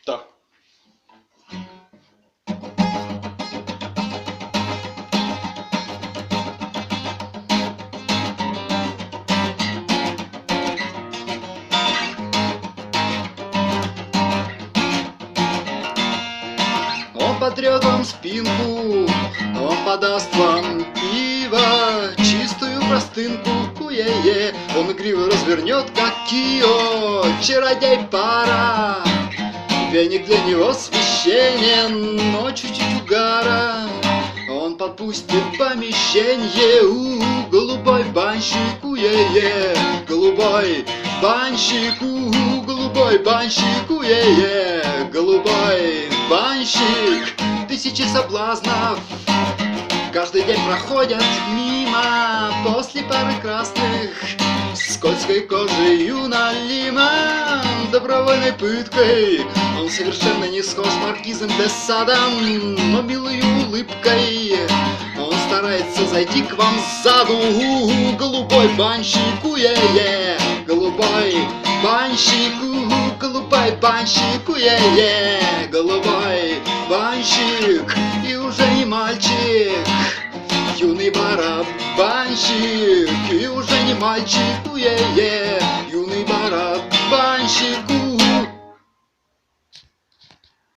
Да. Он потрет вам спинку, он подаст вам пиво, чистую простынку, куе-е. Он игриво развернет, как Кио, чародей пара. Веник для него священен, но чуть-чуть угара. Он подпустит помещение, голубой банщик, уе-е. Голубой банщик, голубой банщик, уе-е. Голубой банщик, тысячи соблазнов каждый день проходят мимо. После пары красных скользкой кожей налима, добровольной пыткой он совершенно не схож с маркизом де Садом, но милой улыбкой он старается зайти к вам сзаду. Голубой банщик, уе-е. Голубой банщик, голубой банщик, уе-е. Голубой банщик, и уже не мальчик, юный барабанщик, и уже не мальчик, уе-е. Юный барабанщик,